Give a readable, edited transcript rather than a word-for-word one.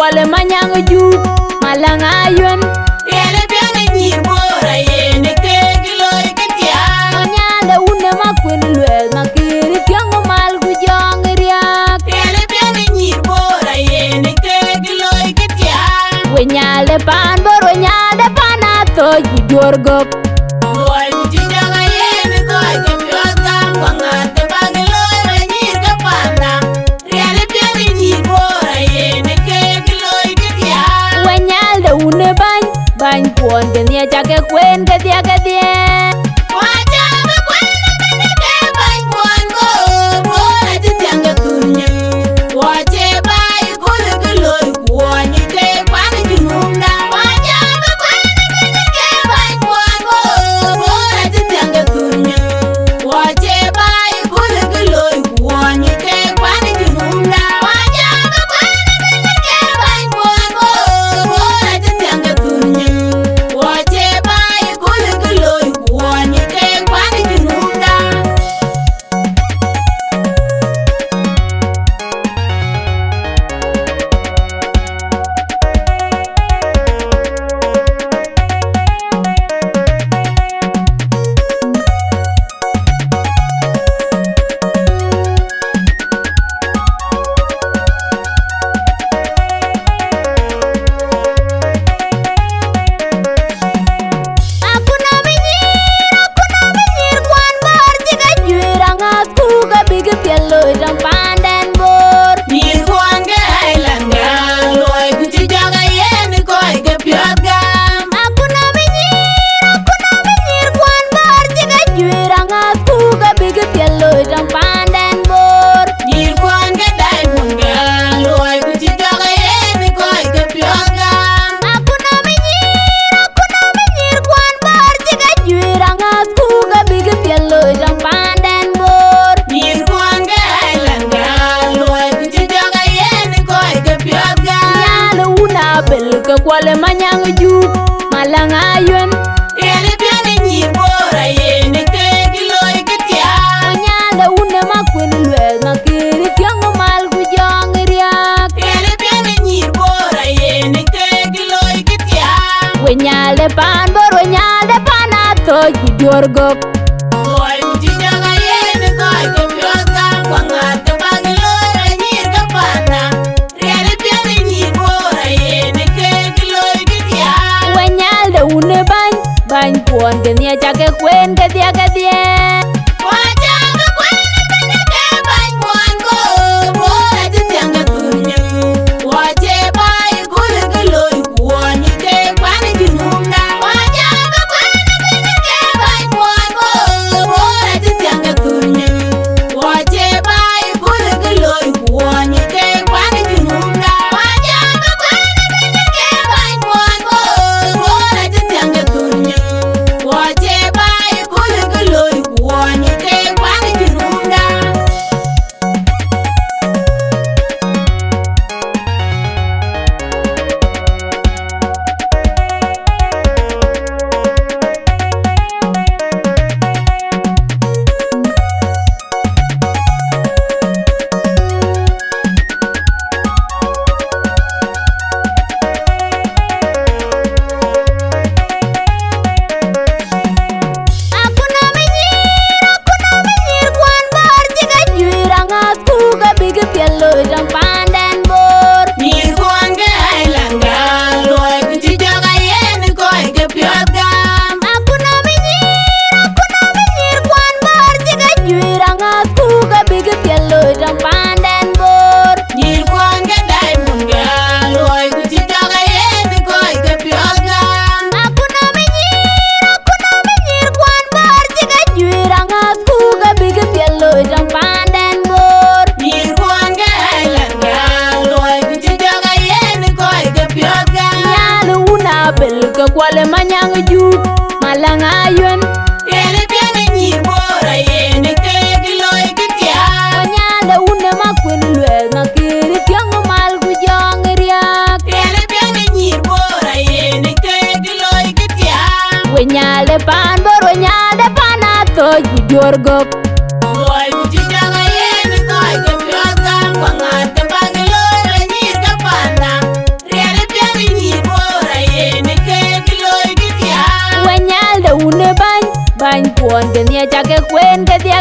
kwale manyang ju malanga yuen Ele piange nyir bora yene ke giloi ke tia. nyanda une makwen lwe makiri tiango mal gu jong riak Ele piange nyir bora yene ke giloi ke tia. we nyale pan bor we nyale pan ato ju jorgop Loi kuchijaga yene koi ke piota kwangate bagiloi re nyir ke panda. Ele piange nyir bora yene ke giloi ke tia. we nyalde une bany kuon ke nia chake kwen ke dia Wajama kwene mene ke bany kwango bora jitianga tunye. Wache bai kule giloi kuonyi ke kwani jinumda. Wajama kwene mene ke bany kwango bora jitianga tunye. Wache bai kule giloi kuonyi ke kwani jinumda. Wajama kwene mene ke bany kwango bora jitianga tunye. Wache bai kule giloi kuonyi ke kwani jinumda. akuna minyir kwan bor chika jwira ngat ku ka bigi pielo jang panden bor Nyir kwange ailanga loi kuchijaga yene koi ke piot gam. akuna minyir kwan bor chika jwira ngat ku ka bigi pielo jang panden bor Nyir kwange diamond girl loi kuchijaga yene koi ke piot gam. akuna minyir kwan bor chika jwira ngat ku ka bigi pielo jang panden bor Nyir kwange ailanga loi kuchijaga yene koi ke piot gam. nyalo una bel ka kwale manyang ju malanga yuen Ele piane nyir bora yene ke giloi ke tia. nyanda une makwen lwe makiri tiango mal gu jong riak Ele piane nyir bora yene ke giloi ke tia. we nyalde pan bor we nyalde pan ato ju jorgop Loi kuchijaga yene koi ke piot gam. Kwangate bagiloi re nyir ke panda. Ele piane nyir bora yene ke giloi ke tia. we nyalde une bany kuon ke nia chake kwen ke dia Wajama kwene mene ke bany kwango bora jitianga tunye. Wache bai kule giloi kuonyi ke kwani jinumda. Wajama kwene mene ke bany kwango bora jitianga tunye. Wache bai kule giloi kuonyi ke kwani jinumda. Wajama kwene mene ke bany kwango bora jitianga tunye. Wache bai kule giloi kuonyi ke kwani jinumda. akuna minyir kwan bor chika jwira ngat ku ka bigi pielo jang panden bor Nyir kwange ailanga loi kuchijaga yene koi ke piot gam. akuna minyir kwan bor chika jwira ngat ku ka bigi pielo jang panden bor Nyir kwange diamond girl loi kuchijaga yene koi ke piot gam. akuna minyir kwan bor chika jwira ngat ku ka bigi pielo jang panden bor Nyir kwange ailanga loi kuchijaga yene koi ke piot gam. nyalo una bel ka kwale manyang ju malanga yuen Ele piane nyir bora yene ke giloi ke tia. nyanda une makwen lwe makiri tiango mal gu jong riak Ele piane nyir bora yene ke giloi ke tia. we nyalde pan bor we nyalde pan ato ju jorgop Loi kuchijaga yene koi ke piot gam. Kwangate bagiloi re nyir ke panda. kuon ke nia cha ke kwen ke dia